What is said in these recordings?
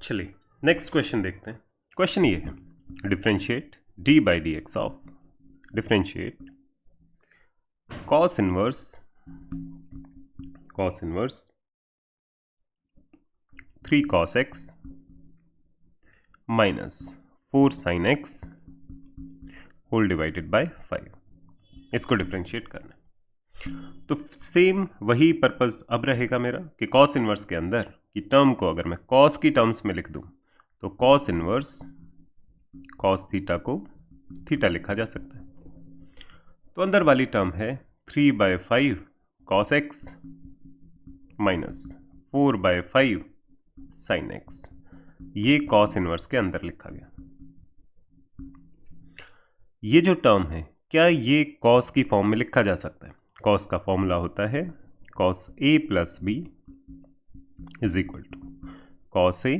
चलिए next question देखते हैं। क्वेश्चन ये है, differentiate d by d x of differentiate cos inverse 3 cos x minus 4 sin x whole divided by 5, इसको differentiate करना है। तो सेम वही पर्पस अब रहेगा मेरा कि कॉस इनवर्स के अंदर की टर्म को अगर मैं कॉस की टर्म्स में लिख दूं तो कॉस इनवर्स कॉस थीटा को थीटा लिखा जा सकता है। तो अंदर वाली टर्म है 3/5 cos x minus 4/5 sin x, ये कॉस इनवर्स के अंदर लिखा गया। ये जो टर्म है क्या ये कॉस की फॉर्म में लिखा जा सकता है? कॉस का फॉर्मूला होता है cos a plus b is equal to cos a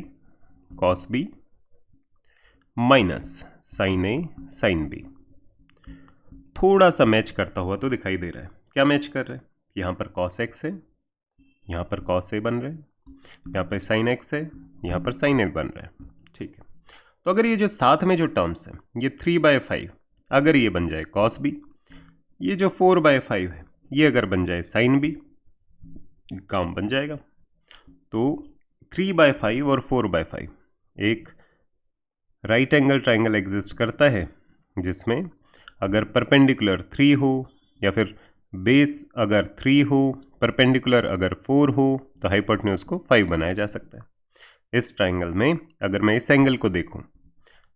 cos b minus sin a sin b। थोड़ा सा मैच करता हुआ तो दिखाई दे रहा है। क्या मैच कर रहा है? यहाँ पर cos x है, यहाँ पर cos a बन रहा है, यहाँ पर sin x है, यहाँ पर sin a बन रहा है। ठीक है, तो अगर ये जो साथ में जो टर्म्स है ये 3/5 अगर ये बन जाए cos b, ये जो 4/5 है ये अगर बन जाए sin b, काम बन जाएगा। तो 3/5 और 4/5 एक राइट एंगल ट्राइंगल एग्जिस्ट करता है जिसमें अगर परपेंडिकुलर 3 हो या फिर बेस अगर 3 हो, परपेंडिकुलर अगर 4 हो तो हाइपोटेन्यूज को 5 बनाया जा सकता है। इस ट्राइंगल में अगर मैं इस एंगल को देखूं,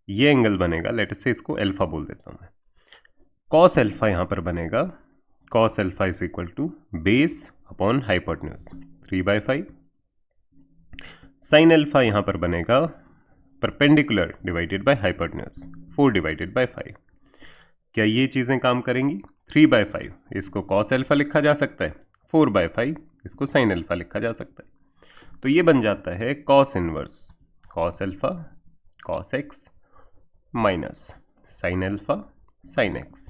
ये एंगल बनेगा, लेट अस से इसको अल्फा बोल देता हूं मैं। कॉस अल्फा यहाँ पर बनेगा, cos alpha is equal to base upon hypotenuse 3/5। Sine alpha यहाँ पर बनेगा परपेंडिकुलर डिवाइडेड बाय हाइपोटेन्यूज 4/5। क्या ये चीज़ें काम करेंगी? 3/5 इसको कॉस अल्फा लिखा जा सकता है, 4/5 इसको साइन अल्फा लिखा जा सकता है। तो ये बन जाता है cos inverse cos alpha cos x minus sine alpha sine x.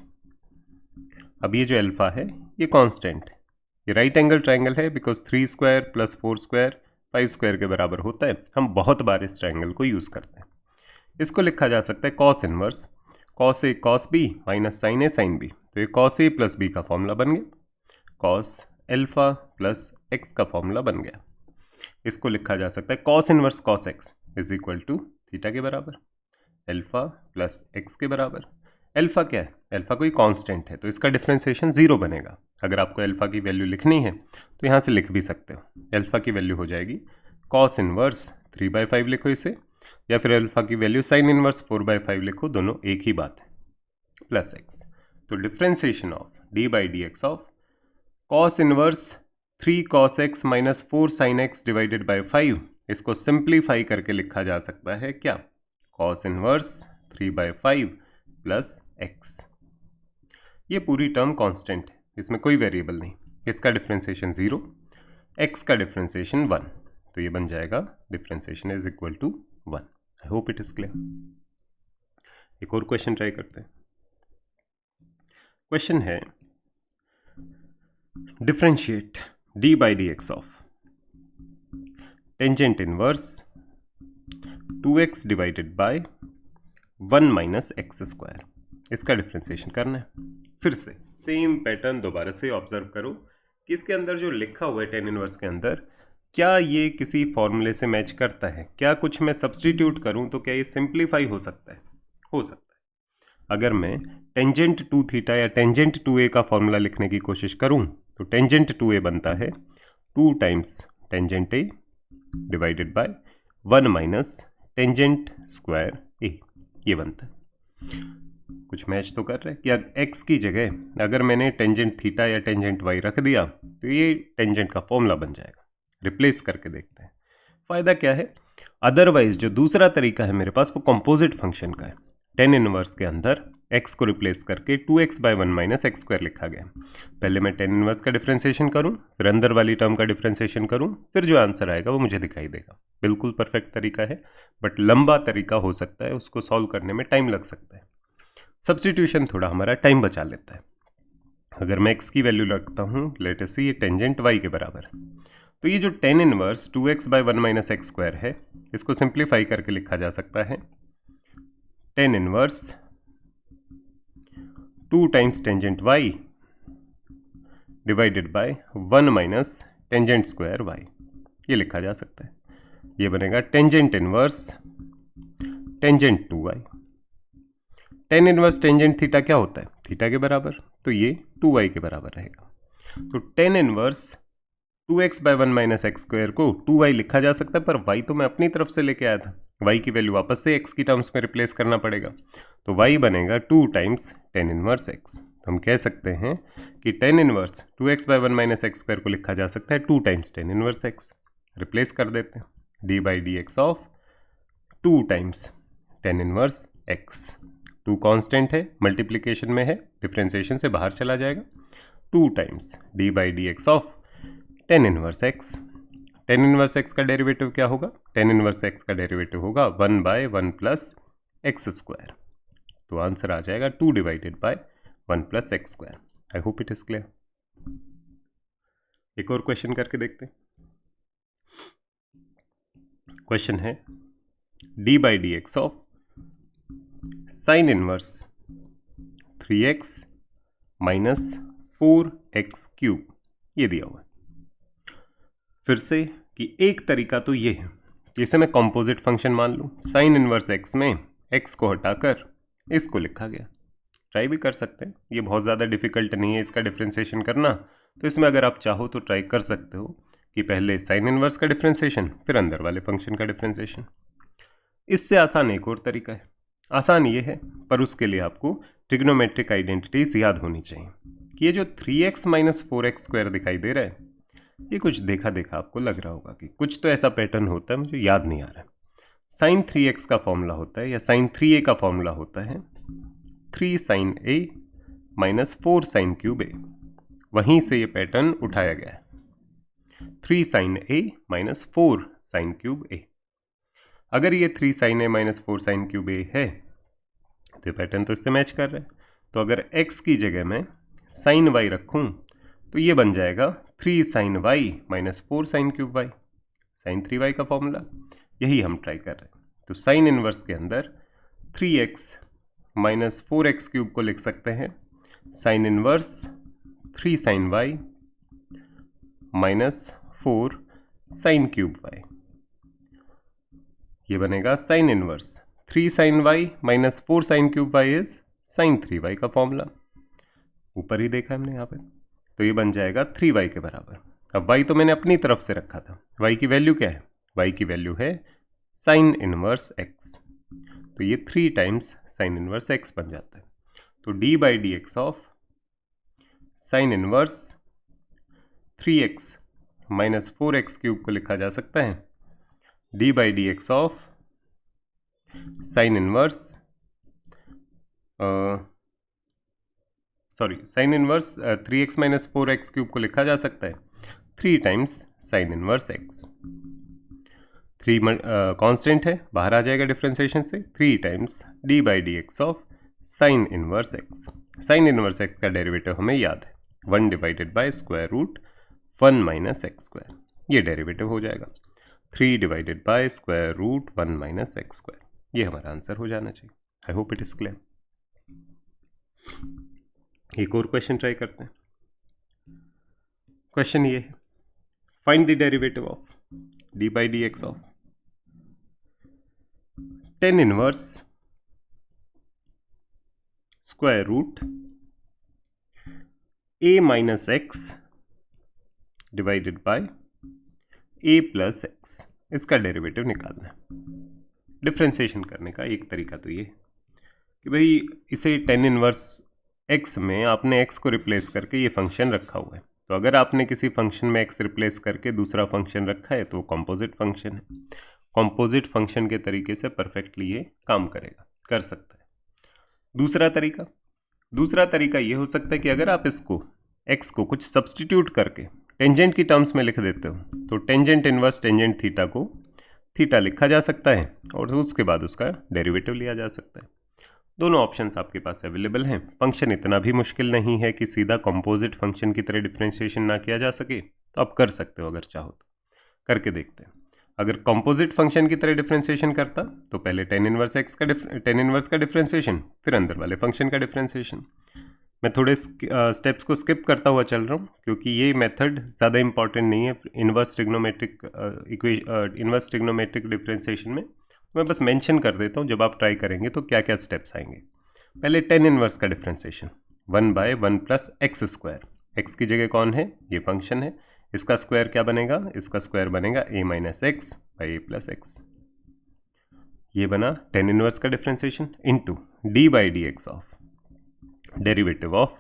अब ये जो अल्फा है ये कांस्टेंट है, ये राइट एंगल ट्राइंगल है because 3 square plus 4 square 5 square के बराबर होता है। हम बहुत बार इस ट्राइंगल को यूज़ करते हैं। इसको लिखा जा सकता है cos inverse cos a cos b minus sine a sine b. तो ये कॉस ए प्लस बी का फॉर्मूला बन गया, कॉस अल्फा प्लस एक्स का फॉर्मूला बन गया। इसको लिखा जा सकता है cos inverse cos x is equal to theta के बराबर, अल्फा प्लस एक्स के बराबर। अल्फा क्या है? अल्फा कोई कांस्टेंट है तो इसका डिफरेंशिएशन 0 बनेगा। अगर आपको अल्फा की वैल्यू लिखनी है तो यहाँ से लिख भी सकते हो। अल्फा की वैल्यू हो जाएगी कॉस इनवर्स 3/5 लिखो इसे, या फिर अल्फा की वैल्यू साइन इनवर्स 4/5 लिखो, दोनों एक ही बात है, प्लस एक्स। तो differentiation of D by d x of cos inverse 3 cos x minus 4 sin x divided by 5, इसको सिंप्लीफाई करके लिखा जा सकता है क्या? Cos inverse 3/5 plus x. ये पूरी टर्म कांस्टेंट है, इसमें कोई वेरिएबल नहीं। इसका डिफरेंशिएशन 0, एक्स का डिफरेंशिएशन 1, तो ये बन जाएगा differentiation is equal to 1। I hope it is clear. एक और क्वेश्चन ट्राई करते हैं। क्वेश्चन है differentiate d by d x of tangent inverse 2x divided by 1 minus x square, इसका डिफरेंशिएशन करना है। फिर से सेम पैटर्न दोबारा से ऑब्जर्व करो कि इसके अंदर जो लिखा हुआ है टेन इनवर्स के अंदर, क्या ये किसी फॉर्मूले से मैच करता है? क्या कुछ मैं सब्सटीट्यूट करूं तो क्या ये सिंप्लीफाई हो सकता है? हो सकता है। अगर मैं टेंजेंट 2 थीटा या टेंजेंट 2a का फॉर्मूला लिखने की कोशिश करूं तो टेंजेंट 2a बनता है 2 times tangent a divided by 1 minus tangent square a, ये बनता है। कुछ मैच तो कर रहे हैं कि एक्स की जगह अगर मैंने टेंजेंट थीटा या टेंजेंट वाई रख दिया तो ये टेंजेंट का फॉर्मूला बन जाएगा। रिप्लेस करके देखते हैं फ़ायदा क्या है। अदरवाइज जो दूसरा तरीका है मेरे पास वो कंपोजिट फंक्शन का है। टेन इनवर्स के अंदर x को रिप्लेस करके 2x by 1 minus x square लिखा गया। पहले मैं टेन इनवर्स का डिफरेंशिएशन करूं, फिर अंदर वाली टर्म का डिफरेंशिएशन करूं, फिर जो आंसर आएगा वो मुझे दिखाई देगा। बिल्कुल परफेक्ट तरीका है, बट लंबा तरीका हो सकता है, उसको सॉल्व करने में टाइम लग सकता है। सब्स्टिट्यूशन थोड़ा हमारा टाइम बचा लेता है। अगर मैं x की वैल्यू रखता हूँ, लेट अस से ये टेंजेंट y के बराबर है, तो ये जो tan inverse 2x by 1 minus x square है, इसको सिंप्लीफाई करके लिखा जा सकता है tan inverse 2 times tangent y divided by 1 minus tangent square y, ये लिखा जा सकता है। ये बनेगा tangent inverse tangent 2y। Tan inverse tangent theta क्या होता है? थीटा के बराबर, तो ये 2y के बराबर रहेगा। तो tan inverse 2x by 1 minus x square को 2y लिखा जा सकता है, पर y तो मैं अपनी तरफ से लेके आया था, y की वैल्यू वापस से x की टर्म्स में रिप्लेस करना पड़ेगा। तो y बनेगा 2 टाइम्स टेन इनवर्स x। तो हम कह सकते हैं कि tan inverse 2x by 1 minus x square को लिखा जा सकता है 2 times tan inverse x। Replace कर देते हैं, d by d x of 2 times tan inverse x। 2 constant है, मल्टीप्लिकेशन में है, डिफरेंशिएशन से बाहर चला जाएगा। 2 times d by d x of tan inverse x। Tan inverse x का डेरिवेटिव क्या होगा? टेन इनवर्स x का डेरिवेटिव होगा 1 बाय 1 प्लस एक्स स्क्वायर। तो आंसर आ जाएगा 2 divided by 1 plus x square. I hope it is clear. एक और क्वेश्चन करके देखते हैं। क्वेश्चन है d by d x of sine inverse 3x minus 4x cube, ये दिया हुआ है। फिर से कि एक तरीका तो ये है, इसे मैं कॉम्पोजिट फंक्शन मान लूँ। साइन इनवर्स x में x को हटाकर इसको लिखा गया। ट्राई भी कर सकते हैं, ये बहुत ज़्यादा डिफिकल्ट नहीं है इसका डिफ्रेंसिएशन करना। तो इसमें अगर आप चाहो तो ट्राई कर सकते हो कि पहले साइन इनवर्स का डिफ्रेंसिएशन, फिर अंदर वाले फंक्शन का डिफ्रेंसिएशन। इससे आसान एक और तरीका है। आसान ये है, पर उसके लिए आपको ट्रिग्नोमेट्रिक आइडेंटिटीज याद होनी चाहिए कि ये जो 3x माइनस 4x स्क्वायर दिखाई दे रहा है, ये कुछ देखा देखा आपको लग रहा होगा कि कुछ तो ऐसा पैटर्न होता है, मुझे याद नहीं आ रहा है। साइन 3x का फॉर्मूला होता है या साइन 3a का फॉर्मूला होता है 3 sine a minus 4 sine cube a। वहीं से ये पैटर्न उठाया गया है, 3 sine a minus 4 sine cube a। अगर ये 3 sine a minus 4 sine cube a है तो ये पैटर्न तो इससे मैच कर रहा है। तो अगर x की जगह मैं साइन y रखूं तो ये बन जाएगा 3 sine y minus 4 sine cube y, sine 3y का फॉर्मूला। यही हम ट्राई कर रहे हैं। तो साइन इनवर्स के अंदर 3x माइनस 4x क्यूब को लिख सकते हैं sine inverse 3 sine y minus 4 sine cube y। ये बनेगा sine inverse 3 sine y minus 4 sine cube y is sine 3y का फॉर्मूला। ऊपर ही देखा हमने यहाँ पे, तो ये बन जाएगा 3y के बराबर। अब y तो मैंने अपनी तरफ से रखा था, y की वैल्यू क्या है? y की वैल्यू है साइन इनवर्स x। तो ये 3 टाइम्स साइन इनवर्स x बन जाता है। तो d by d x of sine inverse 3x minus 4x cube को लिखा जा सकता है d by d x of sine inverse sine inverse 3x minus 4x cube को लिखा जा सकता है 3 times sine inverse x। 3 constant है, बाहर आ जाएगा डिफ्रेंसिएशन से, 3 times d by d x of sine inverse x। Sine inverse x का डेरिवेटिव हमें याद है 1 divided by square root 1 minus x square. ये डेरिवेटिव हो जाएगा 3 divided by square root 1 minus x square. ये हमारा आंसर हो जाना चाहिए। I hope it is clear. एक और क्वेश्चन ट्राई करते हैं। क्वेश्चन ये है, find the derivative of d by d x of tan inverse square root a minus x divided by a plus x. इसका डेरिवेटिव निकालना है। डिफ्रेंसिएशन करने का एक तरीका तो ये कि भाई इसे टेन इनवर्स x में आपने x को रिप्लेस करके ये फंक्शन रखा हुआ है। तो अगर आपने किसी फंक्शन में x रिप्लेस करके दूसरा फंक्शन रखा है तो वो कॉम्पोजिट फंक्शन है। कॉम्पोजिट फंक्शन के तरीके से परफेक्टली ये काम करेगा, कर सकता है। दूसरा तरीका ये हो सकता है कि अगर आप इसको x को कुछ सब्सटीट्यूट करके टेंजेंट की टर्म्स में लिख देते हो तो टेंजेंट इनवर्स टेंजेंट थीटा को थीटा लिखा जा सकता है और उसके बाद उसका डेरिवेटिव लिया जा सकता है। दोनों ऑप्शंस आपके पास अवेलेबल हैं। फंक्शन इतना भी मुश्किल नहीं है कि सीधा कंपोजिट फंक्शन की तरह डिफरेंशिएशन ना किया जा सके, तो आप कर सकते हो अगर चाहो तो। करके देखते हैं। अगर कंपोजिट फंक्शन की तरह डिफरेंशिएशन करता तो पहले tan इनवर्स x का tan इनवर्स का डिफरेंशिएशन, फिर अंदर वाले फंक्शन का डिफरेंशिएशन। मैं थोड़े स्टेप्स को स्किप करता हुआ चल रहा हूँ क्योंकि ये मेथड ज़्यादा इंपॉर्टेंट नहीं है इनवर्स ट्रिग्नोमेट्रिक डिफरेंशिएशन में। मैं बस मेंशन कर देता हूँ जब आप ट्राई करेंगे तो क्या क्या स्टेप्स आएंगे। पहले tan इनवर्स का डिफरेंशिएशन 1/1 + x²। x की जगह कौन है? ये फंक्शन है। इसका स्क्वायर क्या बनेगा? इसका स्क्वायर बनेगा a - x/a + x। ये बना tan इनवर्स का differentiation into d/dx of derivative of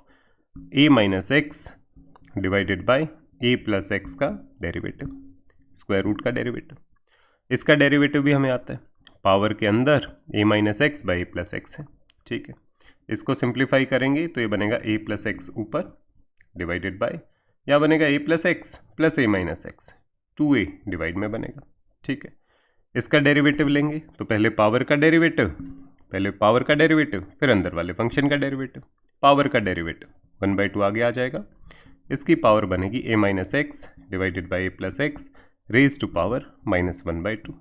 a - x divided by a + x का डेरिवेटिव, स्क्वायर रूट का डेरिवेटिव। इसका डेरिवेटिव भी हमें आता है, पावर के अंदर a - x/a + x है। ठीक है, इसको सिंप्लीफाई करेंगे तो ये बनेगा a + x ऊपर डिवाइडेड बाय, या बनेगा a + x + a - x, 2a divide में बनेगा। ठीक है, इसका डेरिवेटिव लेंगे तो पहले पावर का डेरिवेटिव, फिर अंदर वाले फंक्शन का डेरिवेटिव। पावर का डेरिवेटिव 1/2 आगे आ जाएगा, इसकी पावर बनेगी a - x divided by a + x raise to power -1/2।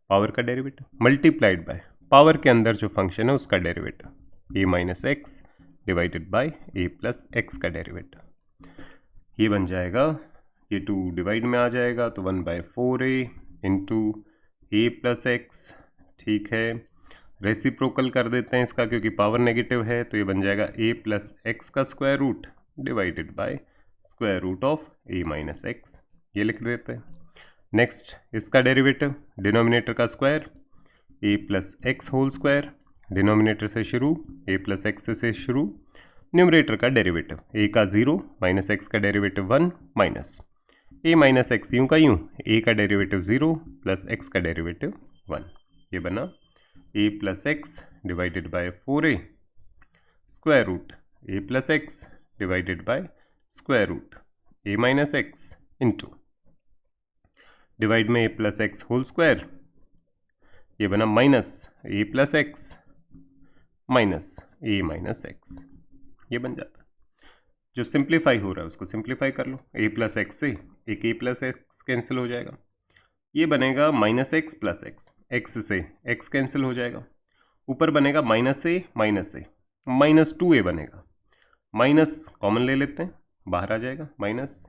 Power का डेरिवेटिव मल्टीप्लाइड बाय पावर के अंदर जो फंक्शन है उसका derivative a - x divided by a + x का डेरिवेटिव। ये बन जाएगा, ये 2 डिवाइड में आ जाएगा तो 1/4a इंटू a + x। ठीक है, रेसिप्रोकल कर देते हैं इसका क्योंकि पावर नेगेटिव है, तो ये बन जाएगा a + x का square root divided by square root of a - x। ये लिख देते हैं। नेक्स्ट इसका डेरिवेटिव, डिनोमिनेटर का square a + x whole square, denominator से शुरू a + x से शुरू, न्यूमरेटर का डेरिवेटिव a का 0 - x का डेरिवेटिव 1 माइनस a - x यूँ का यूँ, a का डेरिवेटिव 0 + x का डेरिवेटिव 1। ये बना a + x divided by 4a square root a + x divided by square root a - x into divide में a + x होल स्क्वायर, ये बना minus a + x minus a - x। ये बन जाता है। जो सिंप्लीफाई हो रहा है उसको सिंप्लीफाई कर लो, a + x से एक a + x कैंसिल हो जाएगा, ये बनेगा -x + x, x से x कैंसिल हो जाएगा, ऊपर बनेगा -a -2a बनेगा, माइनस कॉमन ले लेते हैं, बाहर आ जाएगा माइनस,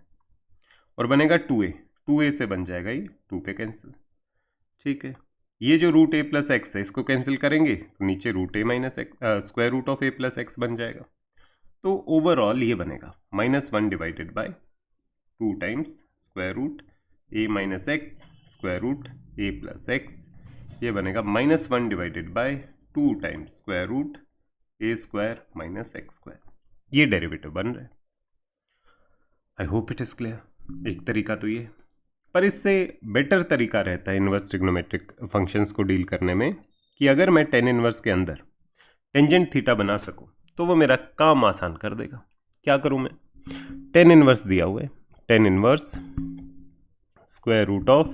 और बनेगा 2a से बन जाएगा ये 2 पे कैंसिल। ठीक है, ये जो रूट a + x है इसको कैंसिल करेंगे तो नीचे root a - x square root of a + x बन जाएगा। तो ओवरऑल ये बनेगा -1 divided by 2 times square root a - x square root a + x, ये बनेगा -1 divided by 2 times square root a square - x square. ये डेरिवेटिव बन रहा है। I hope it is clear. एक तरीका तो ये, पर इससे बेटर तरीका रहता है इनवर्स ट्रिग्नोमेट्रिक फंक्शंस को डील करने में कि अगर मैं tan इनवर्स के अंदर टेंजेंट थीटा बना सकूं तो वो मेरा काम आसान कर देगा। क्या करूं मैं? tan इनवर्स दिया हुआ है, tan inverse square root of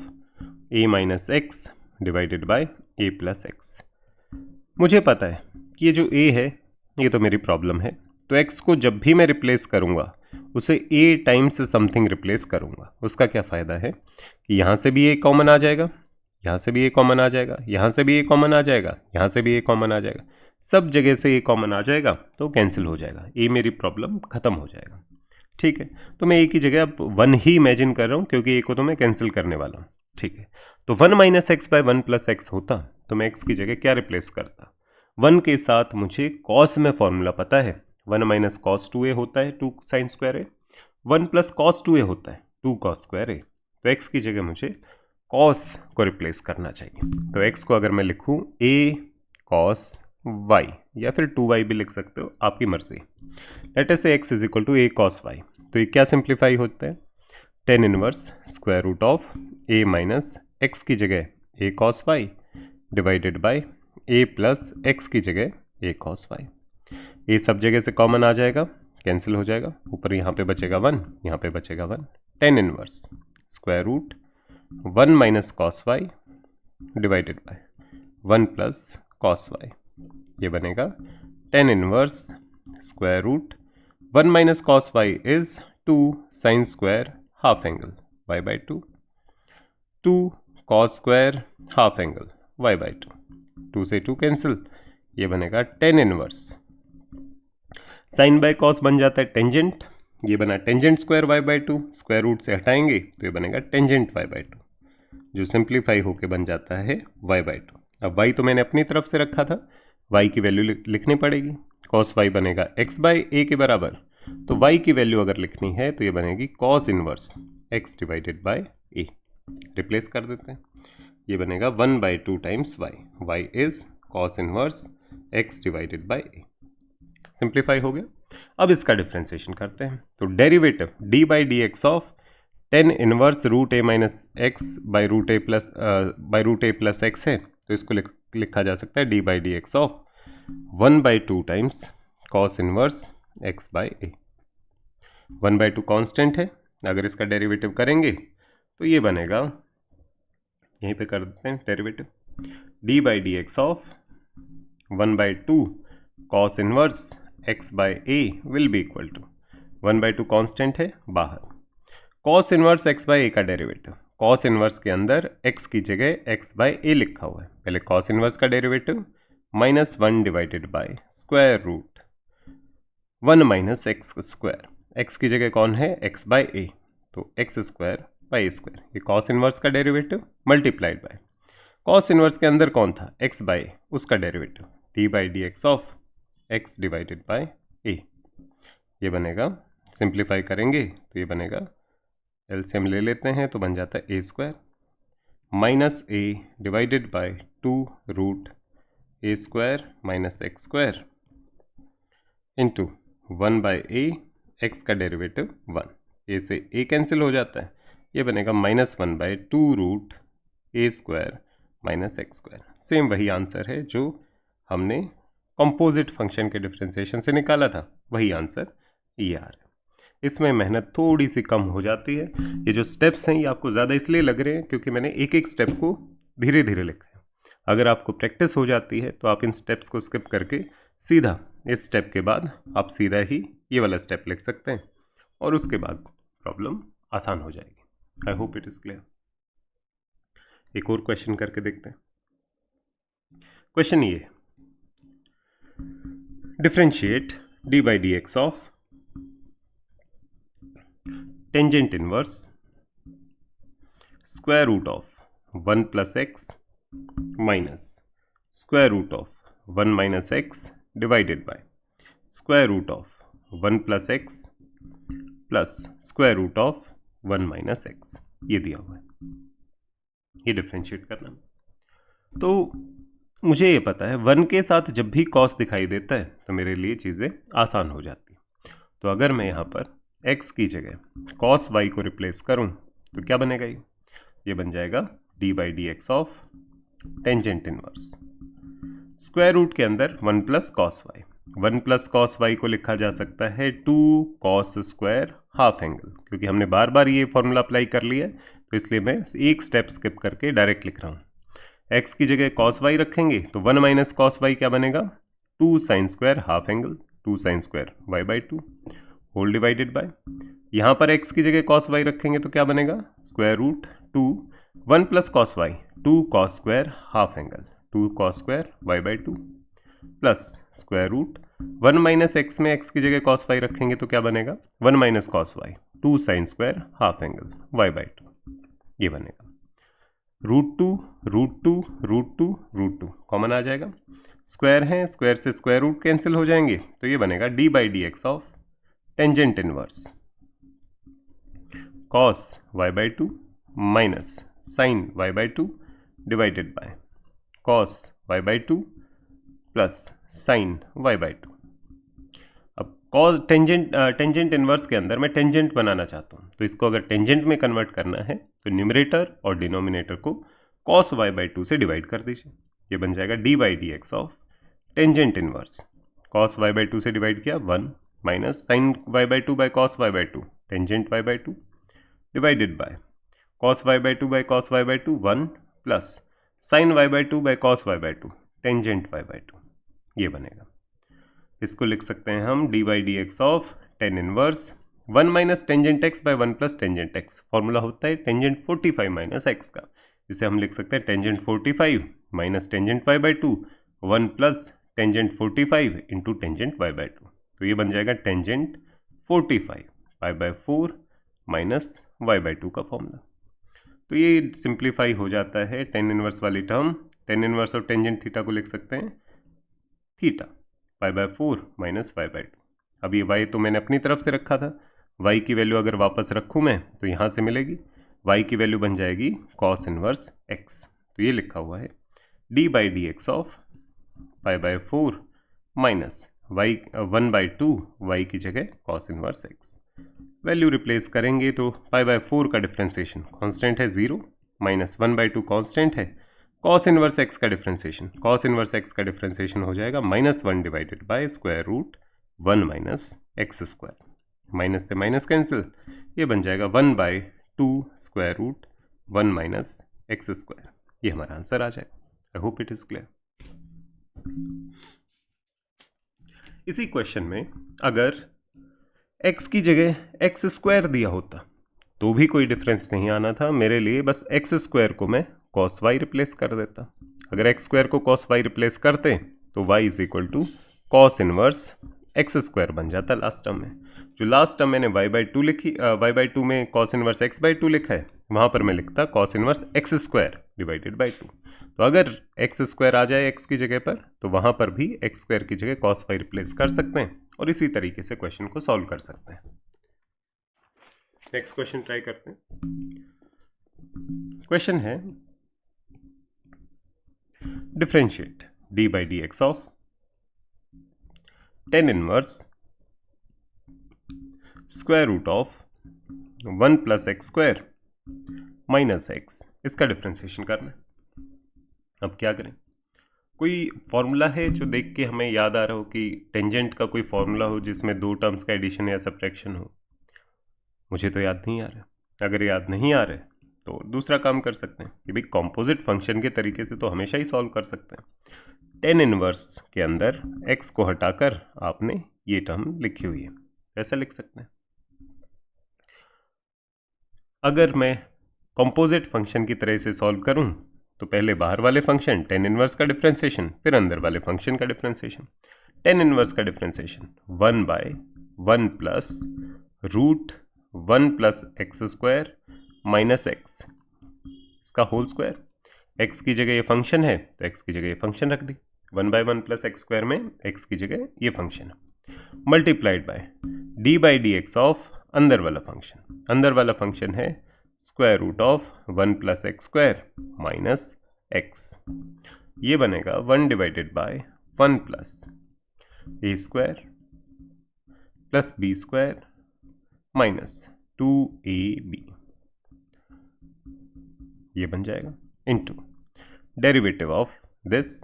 a - x divided by a + x। मुझे पता है कि ये जो a है ये तो मेरी प्रॉब्लम है, तो x को जब भी मैं रिप्लेस करूंगा उसे a टाइम्स समथिंग रिप्लेस करूंगा। उसका क्या फ़ायदा है कि यहाँ से भी a कॉमन आ जाएगा, यहाँ से भी a कॉमन आ जाएगा, यहाँ से भी a कॉमन आ जाएगा, यहाँ से भी a कॉमन आ जाएगा, सब जगह से a कॉमन आ जाएगा तो कैंसिल हो जाएगा, a मेरी प्रॉब्लम ख़त्म हो जाएगा। ठीक है, तो मैं a की जगह अब 1 ही इमेजिन कर रहा हूँ क्योंकि a को तो मैं कैंसिल करने वाला हूँ। ठीक है, तो 1 - x / 1 + x होता तो मैं x की जगह क्या रिप्लेस करता? 1 के साथ मुझे cos में फॉर्मूला पता है, 1 - cos 2a होता है 2 sin square a, 1 + cos 2a होता है 2 cos स्क्वायर a। तो x की जगह मुझे cos को रिप्लेस करना चाहिए। तो x को अगर मैं लिखूँ a cos y या फिर 2y भी लिख सकते हो, आपकी मर्जी। लेट अस से x = a cos y, तो ये क्या सिंप्लीफाई होता है? tan inverse square root of a - x की जगह a cos y divided by a + x की जगह a cos y। ये सब जगह से कॉमन आ जाएगा, कैंसिल हो जाएगा, ऊपर यहाँ पे बचेगा 1, यहाँ पे बचेगा 1। tan inverse square root 1 - cos y divided by 1 + cos y, ये बनेगा tan inverse square root 1 - cos y is 2 sin square half angle y/2 2 cos square half angle y by 2, 2 से 2 कैंसिल, ये बनेगा tan inverse. Sine by cos बन जाता है tangent, ये बना tangent square y by 2, square root से हटाएंगे तो ये बनेगा टेंजेंट y बाई 2, जो सिंप्लीफाई होके बन जाता है y बाई 2। अब y तो मैंने अपनी तरफ से रखा था, y की वैल्यू लिखनी पड़ेगी, cos y बनेगा x बाई a के बराबर, तो y की वैल्यू अगर लिखनी है तो ये बनेगी cos inverse x divided by a, replace कर देते हैं, ये बनेगा 1 by 2 times y is cos inverse x divided by a। Simplify हो गया। अब इसका डिफ्रेंसिएशन करते हैं, तो derivative d by d x of tan inverse root a minus x by root a plus x है, तो इसको लिखा जा सकता है d by d x of 1 by 2 times cos inverse x by A. 1 by 2 constant है, अगर इसका डेरिवेटिव करेंगे तो ये बनेगा, यहीं पे कर देते हैं derivative, d by d x of 1 by 2 cos inverse x by a will be equal to 1 by 2 constant है बाहर, cos inverse x by a का डेरिवेटिव, कॉस इनवर्स के अंदर x की जगह x बाई ए लिखा हुआ है, पहले कॉस इनवर्स का derivative -1 divided by square root 1 minus x square, x की जगह कौन है x बाई ए, तो x square by a square, ये कॉस इनवर्स का derivative multiplied by cos inverse के अंदर कौन था x बाई ए, उसका derivative d by d x of x divided by a, ये बनेगा, सिंप्लीफाई करेंगे तो ये बनेगा, एलसीएम ले लेते हैं तो बन जाता है a square minus a divided by 2 root a square minus x square into 1 by a, x का डेरिवेटिव 1, a से a कैंसिल हो जाता है, ये बनेगा -1 by 2 root a square minus x square. Same वही आंसर है जो हमने कंपोजिट फंक्शन के डिफरेंशिएशन से निकाला था, वही आंसर ये आ रहा है। इसमें मेहनत थोड़ी सी कम हो जाती है, ये जो स्टेप्स हैं ये आपको ज़्यादा इसलिए लग रहे हैं क्योंकि मैंने एक एक स्टेप को धीरे धीरे लिखा है। अगर आपको प्रैक्टिस हो जाती है तो आप इन स्टेप्स को स्किप करके सीधा इस स्टेप के बाद आप सीधा ही ये वाला स्टेप लिख सकते हैं और उसके बाद प्रॉब्लम आसान हो जाएगी। I hope it is clear. एक और क्वेश्चन करके देखते हैं। क्वेश्चन ये, differentiate d by d x of tangent inverse square root of 1 plus x minus square root of 1 minus x divided by square root of 1 plus x plus square root of 1 minus x, ये दिया हुआ है, ये differentiate करना। तो मुझे ये पता है 1 के साथ जब भी कॉस दिखाई देता है तो मेरे लिए चीज़ें आसान हो जाती। तो अगर मैं यहाँ पर x की जगह कॉस y को रिप्लेस करूँ तो क्या बनेगा, ये बन जाएगा d by d x of tangent inverse square root के अंदर 1 plus cos y, 1 plus cos y को लिखा जा सकता है 2 कॉस स्क्वायर हाफ एंगल, क्योंकि हमने बार बार ये फॉर्मूला अप्लाई कर लिया है तो इसलिए मैं एक स्टेप स्किप करके डायरेक्ट लिख रहा हूँ। x की जगह cos y रखेंगे तो 1 माइनस कॉस वाई क्या बनेगा, 2 sine square half angle, 2 sine square y by 2 whole divided by, यहाँ पर x की जगह cos y रखेंगे तो क्या बनेगा, square root 2 1 plus cos y 2 cos square half angle, 2 cos square y by 2 plus square root 1 minus x में x की जगह cos y रखेंगे तो क्या बनेगा, 1 minus cos y 2 sine square half angle y by 2, ये बनेगा root 2 root 2 root 2 root 2 common आ जाएगा, स्क्वायर है, स्क्वायर से स्क्वायर रूट कैंसिल हो जाएंगे तो ये बनेगा d by d x of tangent inverse cos y by 2 minus sine y by 2 divided by cos y by 2 plus sine y by 2। अब कॉस टेंजेंट इनवर्स के अंदर मैं टेंजेंट बनाना चाहता हूँ, तो इसको अगर टेंजेंट में कन्वर्ट करना है तो न्यूमरेटर और डिनोमिनेटर को cos y बाई 2 से डिवाइड कर दीजिए, ये बन जाएगा d by d x of tangent inverse cos y by 2 से डिवाइड किया 1 minus sine y by 2 by cos y by 2 tangent y by 2 divided by cos y by 2 by cos y by 2 1 plus sine y by 2 by cos y by 2 tangent y by 2, ये बनेगा। इसको लिख सकते हैं हम d by d x of tan inverse 1 minus tangent x by 1 plus tangent x, formula होता है tangent 45 minus x का। इसे हम लिख सकते हैं tangent 45 minus tangent y by 2 1 plus tangent 45 into tangent y by 2। तो ये बन जाएगा tangent 45 pi by 4 minus y by 2 का फॉर्मूला। तो ये सिंप्लीफाई हो जाता है टेन इनवर्स वाली टर्म, टेन इनवर्स और टेंजेंट थीटा को लिख सकते हैं theta pi by 4 minus y by 2। अब ये वाई तो मैंने अपनी तरफ से रखा था, वाई की वैल्यू अगर वापस रखूँ मैं तो यहाँ से मिलेगी, वाई की वैल्यू बन जाएगी कॉस इनवर्स एक्स। तो ये लिखा हुआ है d by d x of pi by 4 minus y 1 by 2 y की जगह cos inverse x. Value replace करेंगे तो पाई बाय 4 का डिफ्रेंसिएशन कांस्टेंट है 0 माइनस 1 बाई 2 कांस्टेंट है, कॉस इनवर्स एक्स का डिफ्रेंसिएशन, कॉस इनवर्स एक्स का डिफ्रेंसिएशन हो जाएगा -1 divided by square root 1 minus x square. Minus से माइनस कैंसिल, ये बन जाएगा 1 by 2 square root 1 minus x square. ये हमारा आंसर आ जाएगा। I hope it is clear. इसी क्वेश्चन में अगर x की जगह एक्स स्क्वायर दिया होता तो भी कोई डिफरेंस नहीं आना था मेरे लिए, बस एक्स स्क्वायर को मैं कॉस वाई रिप्लेस कर देता। अगर एक्स स्क्वायर को कॉस वाई रिप्लेस करते तो y is equal to cos inverse x square बन जाता लास्ट टर्म में। जो लास्ट टर्म मैंने y बाई 2 लिखी, y बाई 2 में कॉस इनवर्स x बाई 2 लिखा है, वहाँ पर मैं लिखता cos inverse x square divided by 2। तो अगर एक्स स्क्वायर आ जाए x की जगह पर तो वहाँ पर भी एक्स स्क्वायर की जगह कॉस वाई रिप्लेस कर सकते हैं और इसी तरीके से क्वेश्चन को सॉल्व कर सकते हैं। नेक्स्ट क्वेश्चन ट्राई करते हैं। क्वेश्चन है differentiate d by d x of tan inverse square root of 1 plus x square minus x, इसका डिफरेंशिएशन करना है। अब क्या करें, कोई फॉर्मूला है जो देख के हमें याद आ रहा हो कि टेंजेंट का कोई फॉर्मूला हो जिसमें दो टर्म्स का एडिशन या सब्ट्रैक्शन हो? मुझे तो याद नहीं आ रहा। अगर याद नहीं आ रहा है तो दूसरा काम कर सकते हैं कि भाई कॉम्पोजिट फंक्शन के तरीके से तो हमेशा ही सॉल्व कर सकते हैं। टेन इनवर्स के अंदर x को हटाकर आपने ये टर्म लिखी हुई है, ऐसा लिख सकते हैं। अगर मैं कॉम्पोजिट फंक्शन की तरह से सॉल्व करूं तो पहले बाहर वाले फंक्शन टेन इनवर्स का डिफरेंशिएशन, फिर अंदर वाले फंक्शन का डिफरेंशिएशन। टेन इनवर्स का differentiation 1 by 1 plus root 1 plus x square minus x, इसका होल स्क्वायर। एक्स की जगह ये फंक्शन है तो एक्स की जगह ये फंक्शन रख दी, 1 बाय 1 प्लस एक्स स्क्वायर में एक्स की जगह ये फंक्शन है, multiplied by d by d x of अंदर वाला फंक्शन। अंदर वाला फंक्शन है square root of 1 plus x square minus x, ये बनेगा 1 divided by 1 plus a square plus b square minus 2ab, ये बन जाएगा इनटू डेरिवेटिव ऑफ दिस।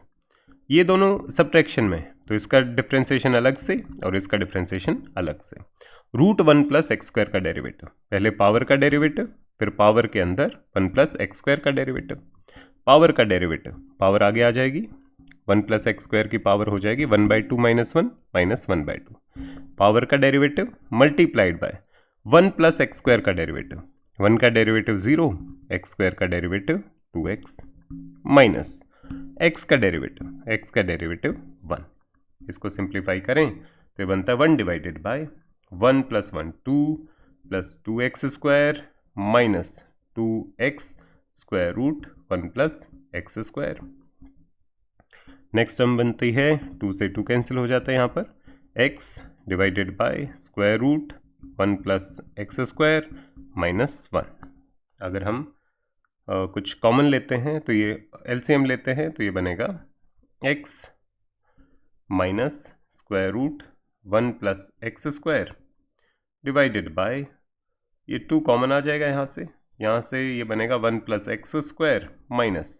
ये दोनों सब्ट्रैक्शन में तो इसका डिफरेंशिएशन अलग से और इसका डिफरेंशिएशन अलग से। रूट 1 प्लस एक्स स्क्वायर का डेरिवेटिव, पहले पावर का डेरिवेटिव फिर पावर के अंदर 1 प्लस एक्स स्क्वायर का डेरिवेटिव। पावर का डेरिवेटिव, पावर आगे आ जाएगी, 1 प्लस एक्स स्क्वायर की पावर हो जाएगी 1 by 2 minus 1 minus 1 by 2। Power का derivative multiplied by 1 plus x square का डेरिवेटिव, 1 का डेरिवेटिव 0, एक्स स्क्वायर का डेरिवेटिव 2x माइनस x का डेरिवेटिव 1। इसको सिंप्लीफाई करें तो ये बनता है 1 divided by 1 plus 1 2 plus 2x square minus 2x square root 1 plus x square. Next term बनती है 2 से 2 कैंसिल हो जाता है यहाँ पर, x divided by square root 1 plus x square minus 1। अगर हम कुछ कॉमन लेते हैं तो ये एलसीएम लेते हैं तो ये बनेगा x minus square root 1 plus x square divided by, ये 2 कॉमन आ जाएगा यहाँ से ये बनेगा 1 plus x square minus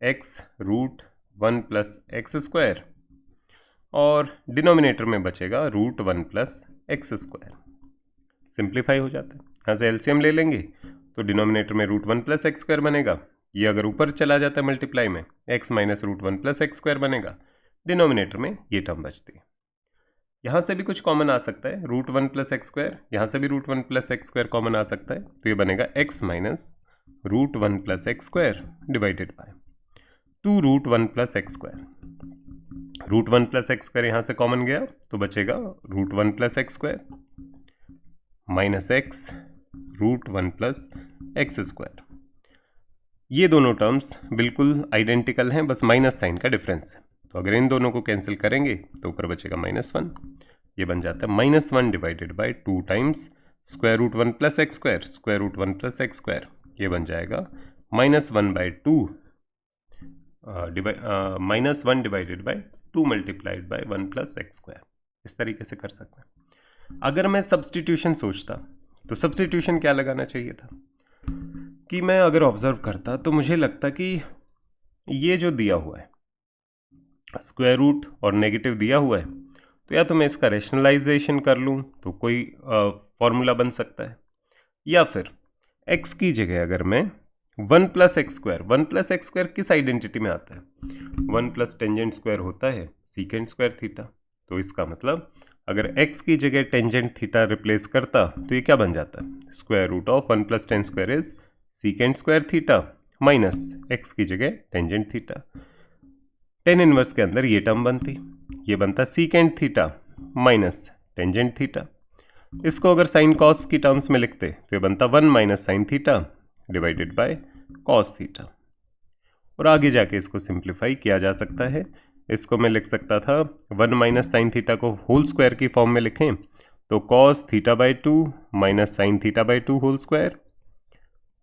x root 1 plus x square और डिनोमिनेटर में बचेगा root 1 plus x square. Simplify हो जाता है, यहाँ से एलसीएम ले लेंगे तो डिनोमिनेटर में रूट 1 प्लस एक्स स्क्वायर बनेगा, ये अगर ऊपर चला जाता है मल्टीप्लाई में x minus root 1 plus x square बनेगा, डिनोमिनेटर में ये टर्म बचती है। यहाँ से भी कुछ कॉमन आ सकता है, रूट 1 प्लस एक्स स्क्वायर, यहाँ से भी root 1 plus x square common आ सकता है, तो ये बनेगा x minus root 1 plus x square divided by 2 root 1 plus x square. Root 1 plus x square यहाँ से कॉमन गया तो बचेगा root 1 plus x square minus x root 1 plus x square. ये दोनों टर्म्स बिल्कुल आइडेंटिकल हैं, बस माइनस साइन का डिफरेंस है। तो अगर इन दोनों को कैंसिल करेंगे तो ऊपर बचेगा -1, ये बन जाता है -1 divided by 2 times square root 1 plus x square, square root 1 plus x square, ये बन जाएगा -1/2 -1 divided by 2 multiplied by 1 plus x square. इस तरीके से कर सकते हैं। अगर मैं सब्सटीट्यूशन सोचता तो सब्सटीट्यूशन क्या लगाना चाहिए था कि मैं अगर ऑब्जर्व करता तो मुझे लगता कि ये जो दिया हुआ है स्क्वायर रूट और नेगेटिव दिया हुआ है, तो या तो मैं इसका रैशनलाइजेशन कर लूँ तो कोई फॉर्मूला बन सकता है, या फिर x की जगह अगर मैं 1 प्लस एक्स स्क्वायर किस आइडेंटिटी में आता है, 1 प्लस टेंजेंट स्क्वायर होता है सीकेंट स्क्वायर थीटा। तो इसका मतलब अगर x की जगह टेंजेंट थीटा रिप्लेस करता तो ये क्या बन जाता है, square root of 1 plus tan square is secant square theta minus x की जगह टेंजेंट थीटा। टेन इनवर्स के अंदर ये टर्म बनती, ये बनता secant theta minus tangent theta. इसको अगर साइन कॉस की टर्म्स में लिखते तो ये बनता 1 minus sine theta divided by cos theta. और आगे जाके इसको सिंप्लीफाई किया जा सकता है। इसको मैं लिख सकता था 1 माइनस साइन थीटा को होल स्क्वायर की फॉर्म में लिखें तो cos theta by 2 minus sine theta by 2 whole square,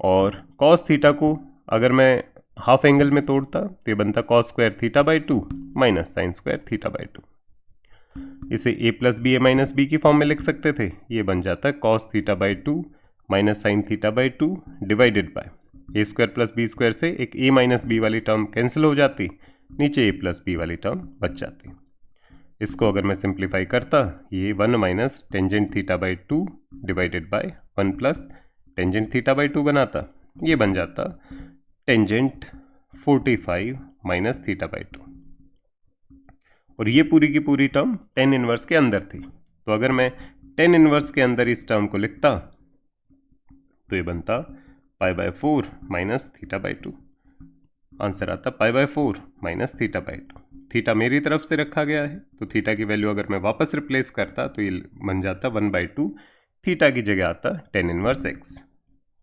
और कॉस थीटा को अगर मैं हाफ एंगल में तोड़ता तो ये बनता cos square theta by 2 minus sine square theta by 2। इसे a plus b a minus b की फॉर्म में लिख सकते थे, ये बन जाता है cos theta by 2 minus sine theta by 2 divided by a square plus b square से एक a माइनस बी वाली टर्म कैंसिल हो जाती, नीचे a प्लस बी वाली टर्म बच जाती। इसको अगर मैं सिंप्लीफाई करता, ये 1 minus tangent theta by 2 divided by 1 plus tangent theta by 2 बनाता, ये बन जाता टेंजेंट 45 माइनस थीटा बाई 2। और ये पूरी की पूरी टर्म टेन इनवर्स के अंदर थी, तो अगर मैं टेन इनवर्स के अंदर इस टर्म को लिखता तो ये बनता pi by 4 minus theta by 2। Answer आता pi by 4 minus theta by 2। Theta मेरी तरफ से रखा गया है तो थीटा की वैल्यू अगर मैं वापस रिप्लेस करता तो ये बन जाता 1/2, थीटा की जगह आता tan inverse x,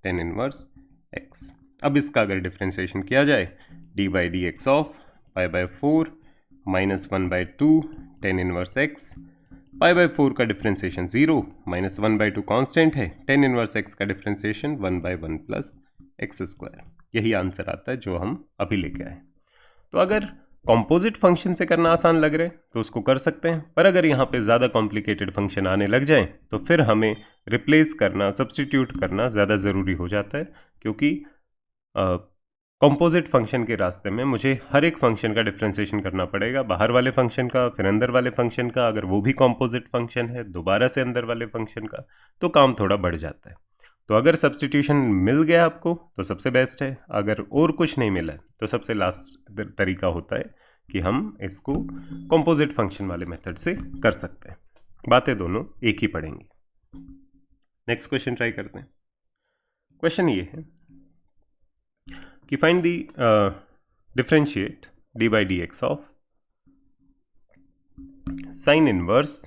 tan inverse x. अब इसका अगर डिफ्रेंशिएशन किया जाए D by d x of pi by 4 minus 1/2 tan inverse x, pi by 4 का डिफ्रेंशिएशन 0 माइनस 1/2 कांस्टेंट है, टेन इनवर्स एक्स का डिफ्रेंशिएशन 1/1 प्लस एक्स स्क्वायर। यही आंसर आता है जो हम अभी लेके आए। तो अगर कॉम्पोजिट फंक्शन से करना आसान लग रहा है तो उसको कर सकते हैं, पर अगर यहाँ पे ज़्यादा कॉम्प्लिकेटेड फंक्शन आने लग जाए तो फिर हमें रिप्लेस करना, सब्सटीट्यूट करना ज़्यादा ज़रूरी हो जाता है, क्योंकि कंपोजिट फंक्शन के रास्ते में मुझे हर एक फंक्शन का डिफरेंशिएशन करना पड़ेगा, बाहर वाले फंक्शन का, फिर अंदर वाले फंक्शन का, अगर वो भी कंपोजिट फंक्शन है दोबारा से अंदर वाले फंक्शन का, तो काम थोड़ा बढ़ जाता है। तो अगर सब्सटीट्यूशन मिल गया आपको तो सबसे बेस्ट है, अगर और कुछ नहीं मिला तो सबसे लास्ट तरीका होता है कि हम इसको कंपोजिट फंक्शन वाले मेथड से कर सकते हैं। बातें दोनों एक ही पढ़ेंगी। नेक्स्ट क्वेश्चन ट्राई करते हैं। क्वेश्चन ये है कि find the differentiate d by d x of sine inverse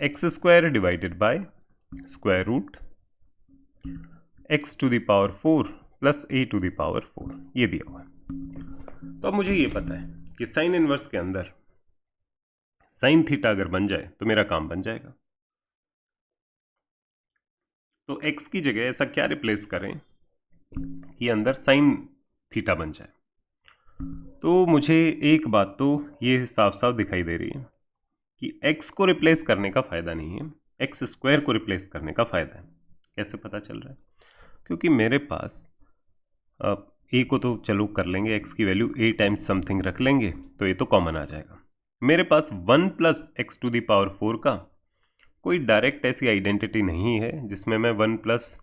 x square divided by square root x to the power 4 plus a to the power 4, ये दिया हुआ है। तो अब मुझे ये पता है कि साइन इनवर्स के अंदर साइन थीटा अगर बन जाए तो मेरा काम बन जाएगा। तो एक्स की जगह ऐसा क्या रिप्लेस करें कि अंदर साइन थीटा बन जाए। तो मुझे एक बात तो ये साफ साफ दिखाई दे रही है कि x को रिप्लेस करने का फ़ायदा नहीं है, एक्स स्क्वायर को रिप्लेस करने का फ़ायदा है। कैसे पता चल रहा है? क्योंकि मेरे पास a को तो चलो कर लेंगे, x की वैल्यू a टाइम्स समथिंग रख लेंगे तो ये तो कॉमन आ जाएगा। मेरे पास 1 plus x to the power 4 का कोई डायरेक्ट ऐसी आइडेंटिटी नहीं है जिसमें मैं 1 plus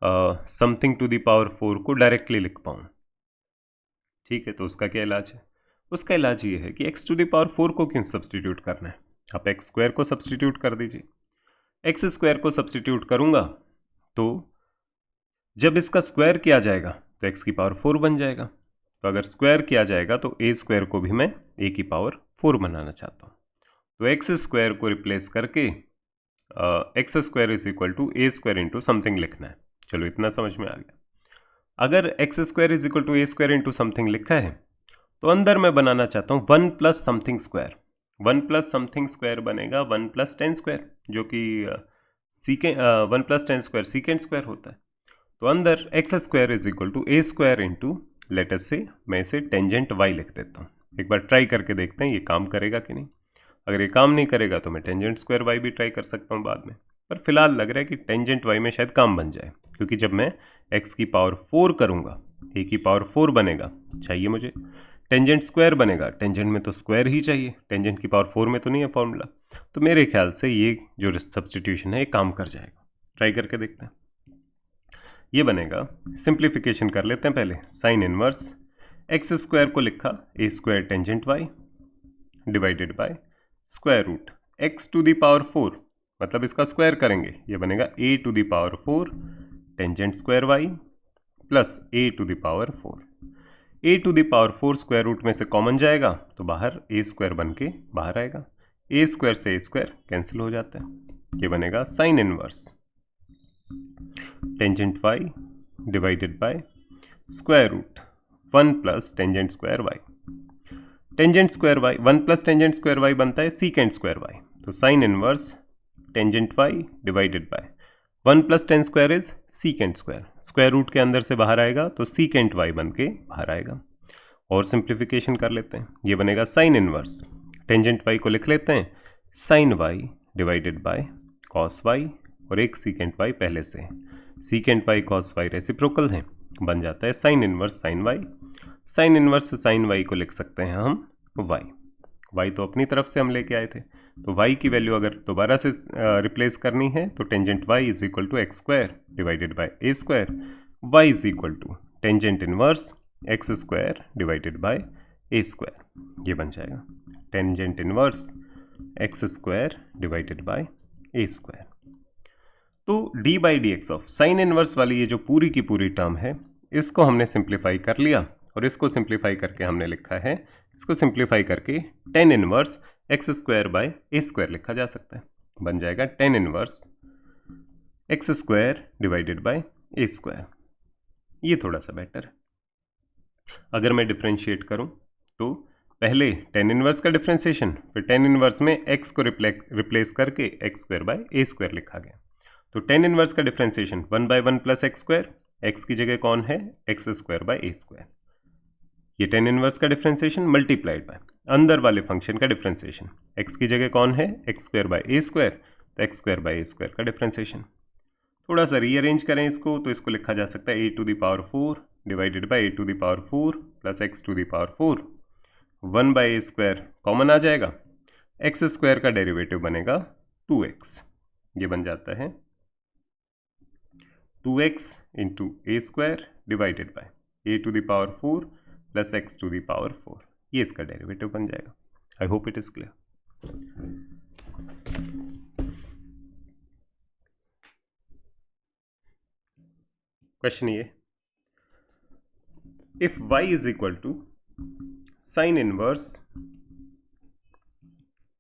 something to the power 4 को डायरेक्टली लिख पाऊँ। ठीक है, तो उसका क्या इलाज है? उसका इलाज ये है कि एक्स टू द पावर 4 को क्यों सब्सटीट्यूट करना है, आप एक्स स्क्वायर को सब्सटीट्यूट कर दीजिए। एक्स स्क्वायर को सब्सटीट्यूट करूंगा तो जब इसका स्क्वायर किया जाएगा तो एक्स की पावर 4 बन जाएगा। तो अगर स्क्वायर किया जाएगा तो ए स्क्वायर को भी मैं ए की पावर 4 बनाना चाहता हूँ। तो एक्स स्क्वायर को रिप्लेस करके x square is equal to a square into something लिखना है। चलो इतना समझ में आ गया। अगर x square is equal to a square into something लिखा है तो अंदर मैं बनाना चाहता हूँ 1 plus something square. 1 plus something square बनेगा 1 प्लस 10 स्क्वायर, जो कि 1 प्लस 10 स्क्वायर सीकेंड स्क्वायर होता है। तो अंदर x square is equal to a square into let us से मैं इसे टेंजेंट वाई लिख देता हूँ। एक बार ट्राई करके देखते हैं ये काम करेगा कि नहीं। अगर ये काम नहीं करेगा तो मैं टेंजेंट स्क्वायर वाई भी ट्राई कर सकता हूँ बाद में, पर फिलहाल लग रहा है कि टेंजेंट वाई में शायद काम बन जाए, क्योंकि जब मैं एक्स की पावर 4 करूँगा ए की पावर 4 बनेगा, चाहिए मुझे टेंजेंट स्क्वायर बनेगा, टेंजेंट में तो स्क्वायर ही चाहिए, टेंजेंट की पावर 4 में तो नहीं है फॉर्मूला। तो मेरे ख्याल से ये जो सब्स्टिट्यूशन है ये काम कर जाएगा। ट्राई करके देखते हैं। ये बनेगा, सिंप्लीफिकेशन कर लेते हैं पहले। साइन इनवर्स एक्स स्क्वायर को लिखा a square tangent y divided by square root x to the power 4, मतलब इसका स्क्वायर करेंगे, ये बनेगा a to the power 4 tangent square y plus a to the power 4। A to the power 4 square root में से common जाएगा तो बाहर ए स्क्वायर बन के बाहर आएगा, ए स्क्वायर से ए स्क्वायर कैंसिल हो जाता है। ये बनेगा sine inverse tangent y divided by square root 1 plus tangent square y. Tangent square y 1 plus tangent square y बनता है सीकेंड स्क्वायर वाई। तो sine inverse tangent y divided by 1 plus tan square is secant square, square root के अंदर से बाहर आएगा तो secant Y बन के बाहर आएगा। और सिंप्लीफिकेशन कर लेते हैं, ये बनेगा साइन इनवर्स टेंजेंट वाई को लिख लेते हैं sine y divided by cos y, और एक सीकेंट वाई पहले से है, secant y cos y reciprocal है, बन जाता है sine inverse sine y. Sine inverse sine y को लिख सकते हैं हम वाई, वाई तो अपनी तरफ से हम लेके आए थे, तो y की वैल्यू अगर दोबारा से रिप्लेस करनी है तो tangent y is equal to x square divided by a square, y is equal to tangent inverse x square divided by a square. ये बन जाएगा tangent inverse x square divided by a square. तो d by d x of sine inverse वाली ये जो पूरी की पूरी टर्म है इसको हमने सिंप्लीफाई कर लिया, और इसको सिंप्लीफाई करके हमने लिखा है, इसको सिंप्लीफाई करके tan inverse x square by a square लिखा जा सकता है, बन जाएगा tan inverse x square divided by a square. ये थोड़ा सा बेटर है। अगर मैं डिफ्रेंशिएट करूं तो पहले टेन इनवर्स का डिफ्रेंशिएशन, फिर टेन इनवर्स में एक्स को रिप्लेस करके x square by a square लिखा गया। तो टेन इनवर्स का differentiation 1 by 1 plus x square, x की जगह कौन है x square by a square. ये टेन इनवर्स का डिफ्रेंशिएशन मल्टीप्लाइड बाय अंदर वाले फंक्शन का डिफ्रेंशिएशन, एक्स की जगह कौन है x square by a square, तो x square by a square का डिफ्रेंशिएशन। थोड़ा सा रीअरेंज करें इसको तो इसको लिखा जा सकता है a to the power 4 divided by a to the power 4 plus x to the power 4, 1 by a square common आ जाएगा, एक्स स्क्वायर का डेरिवेटिव बनेगा 2x, ये बन जाता है 2x into a square divided by a to the power 4 plus x to the power 4, ये इसका डेरिवेटिव बन जाएगा। I hope it is clear. Question ये, if y is equal to sine inverse,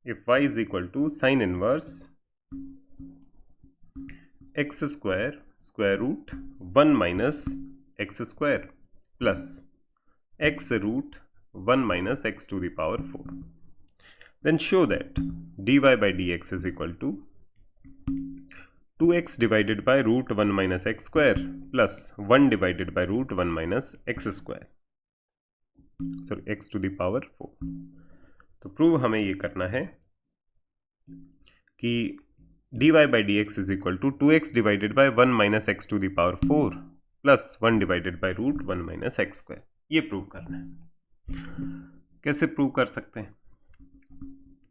if y is equal to sine inverse x square square root 1 minus x square plus x root 1 minus x to the power 4, then show that dy by dx is equal to 2x divided by root 1 minus x square plus 1 divided by root 1 minus x square, sorry x to the power 4। तो prove हमें ये करना है कि dy by dx is equal to 2x divided by 1 minus x to the power 4 plus 1 divided by root 1 minus x square, ये prove करना है। कैसे प्रूव कर सकते हैं,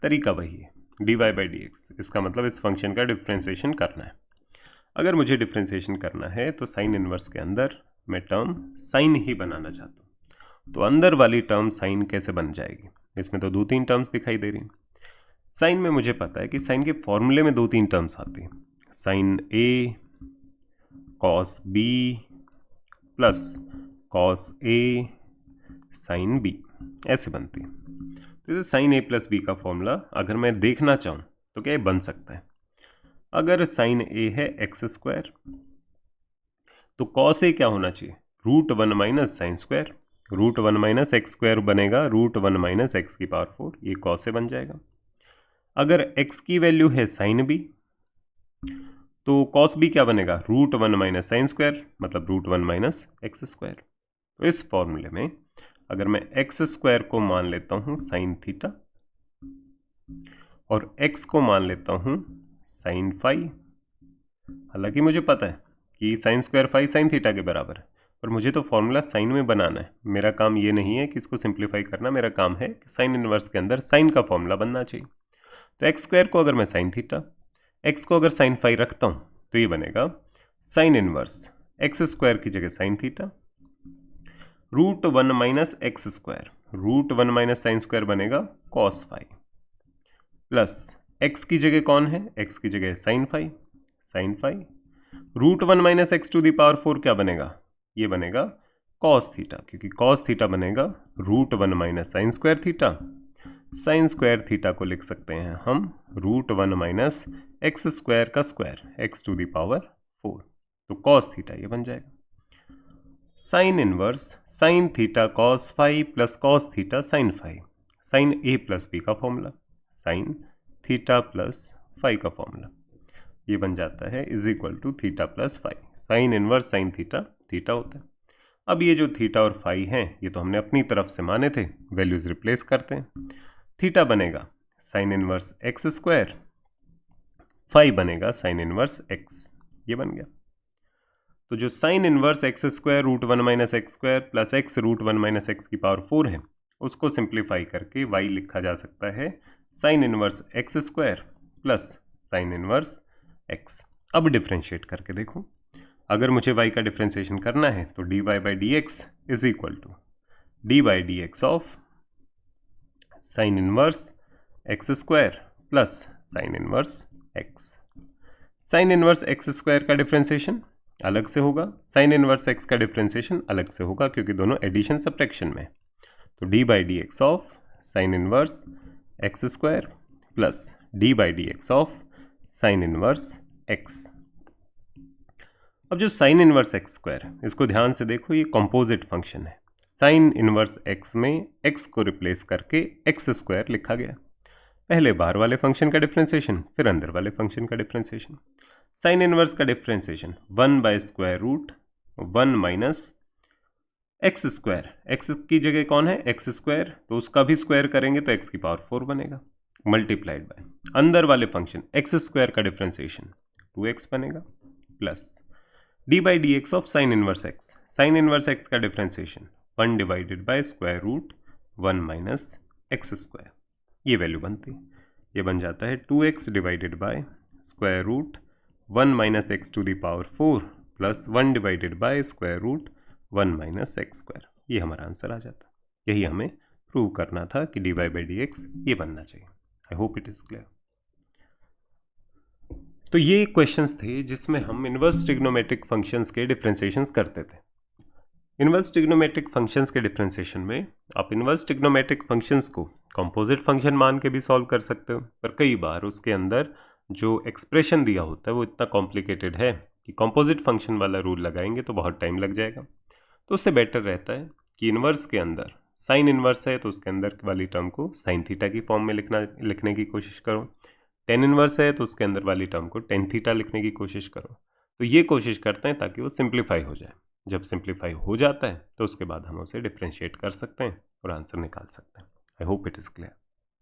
तरीका वही है, dy बाई डी एक्स, इसका मतलब इस फंक्शन का डिफ्रेंशिएशन करना है। अगर मुझे डिफ्रेंशिएशन करना है तो साइन इनवर्स के अंदर मैं टर्म साइन ही बनाना चाहता हूँ, तो अंदर वाली टर्म साइन कैसे बन जाएगी? इसमें तो 2-3 टर्म्स दिखाई दे रही। साइन में मुझे पता है कि साइन के फॉर्मूले में 2-3 टर्म्स आती हैं। Sign A cos B plus cos A sine B, ऐसे बनती है। तो जैसे साइन ए प्लस बी का फॉर्मूला अगर मैं देखना चाहूँ तो क्या ये बन सकता है? अगर साइन ए है एक्स स्क्वायर तो कॉस ए क्या होना चाहिए? √1 minus sine square. √1 minus x square बनेगा √1 माइनस एक्स की पावर 4, ये कॉस ए बन जाएगा। अगर x की वैल्यू है साइन बी तो कॉस बी क्या बनेगा? √1 माइनस साइन स्क्वायर, मतलब √1 माइनस एक्स स्क्वायर। तो इस फॉर्मूले में अगर मैं एक्स स्क्वायर को मान लेता हूं साइन थीटा और x को मान लेता हूं साइन फाई, हालांकि मुझे पता है कि sine square phi sine theta के बराबर है, पर मुझे तो फॉर्मूला साइन में बनाना है। मेरा काम ये नहीं है कि इसको सिंप्लीफाई करना, मेरा काम है कि साइन इनवर्स के अंदर साइन का फॉर्मूला बनना चाहिए। तो एक्स स्क्वायर को अगर मैं साइन थीटा, एक्स को अगर साइन फाई रखता हूँ तो ये बनेगा साइन इनवर्स एक्स स्क्वायर की जगह sine theta √1 minus x square, √1 minus sine square बनेगा कॉस फाई, प्लस एक्स की जगह कौन है? एक्स की जगह sine phi, sine phi √1 minus x to the power 4 क्या बनेगा? ये बनेगा कॉस थीटा, क्योंकि कॉस थीटा बनेगा √1 minus sine square theta. Sine square theta को लिख सकते हैं हम √1 माइनस एक्स स्क्वायर का square, x to the power 4, तो कॉस थीटा ये बन जाएगा। Sine inverse sine theta cos phi plus cos theta sine phi, sine a plus b का formula, sine theta plus phi का फॉर्मूला, ये बन जाता है is equal to theta plus phi. Sine inverse sine theta theta होता है। अब ये जो थीटा और फाई हैं ये तो हमने अपनी तरफ से माने थे, वैल्यूज रिप्लेस करते हैं। थीटा बनेगा sine inverse x square, phi बनेगा साइन इनवर्स एक्स, ये बन गया। तो जो sine inverse x square √1 minus x square plus x √1 minus x की पावर 4 है, उसको सिंप्लीफाई करके y लिखा जा सकता है sine inverse x square plus sine inverse x. अब डिफ्रेंशिएट करके देखो, अगर मुझे y का डिफ्रेंशिएशन करना है तो dy by d x is equal to d by d x of sine inverse x square plus sine inverse x. Sine inverse x square का डिफ्रेंशिएशन अलग से होगा, साइन इनवर्स एक्स का डिफ्रेंशिएशन अलग से होगा, क्योंकि दोनों एडिशन सब्ट्रैक्शन में। तो d by d x of sine inverse x square plus d by d x of sine inverse x. अब जो साइन इनवर्स एक्स स्क्वायर, इसको ध्यान से देखो, ये कॉम्पोजिट फंक्शन है। साइन इनवर्स एक्स में एक्स को रिप्लेस करके एक्स स्क्वायर लिखा गया। पहले बाहर वाले फंक्शन का डिफ्रेंशिएशन, फिर अंदर वाले फंक्शन का डिफ्रेंशिएशन। साइन इनवर्स का differentiation 1 by square root 1 minus x square, x की जगह कौन है? एक्स स्क्वायर, तो उसका भी स्क्वायर करेंगे तो एक्स की पावर 4 बनेगा, मल्टीप्लाइड बाय अंदर वाले फंक्शन एक्स स्क्वायर का डिफ्रेंशिएशन 2x बनेगा, plus d by d x of sine inverse x, sine inverse x का differentiation 1 divided by square root 1 minus x square, ये वैल्यू बनती है। ये बन जाता है 2x divided by square root 1 minus x to the power 4 plus 1 divided by square root 1 minus x square, ये हमारा आंसर आ जाता है। यही हमें प्रूव करना था कि d y by d x ये बनना चाहिए। I hope it is clear. तो ये क्वेश्चंस थे जिसमें हम इनवर्स ट्रिग्नोमेट्रिक फंक्शंस के डिफरेंशिएशंस करते थे। इनवर्स ट्रिग्नोमेट्रिक फंक्शंस के डिफरेंशिएशन में आप इनवर्स ट्रिग्नोमेट्रिक फंक्शंस को कंपोजिट फंक्शन मान के भी सॉल्व कर सकते हो, पर कई बार उसके अंदर जो एक्सप्रेशन दिया होता है वो इतना कॉम्प्लिकेटेड है कि कंपोजिट फंक्शन वाला रूल लगाएंगे तो बहुत टाइम लग जाएगा। तो उससे बेटर रहता है कि इनवर्स के अंदर साइन इनवर्स है तो उसके अंदर वाली टर्म को साइन थीटा की फॉर्म में लिखने की कोशिश करो। टेन इनवर्स है तो उसके अंदर वाली टर्म को टेन थीटा लिखने की कोशिश करो। तो ये कोशिश करते हैं ताकि वो सिंप्लीफाई हो जाए। जब सिंप्लीफाई हो जाता है तो उसके बाद हम उसे डिफ्रेंशिएट कर सकते हैं और आंसर निकाल सकते हैं। आई होप इट इज़ क्लियर।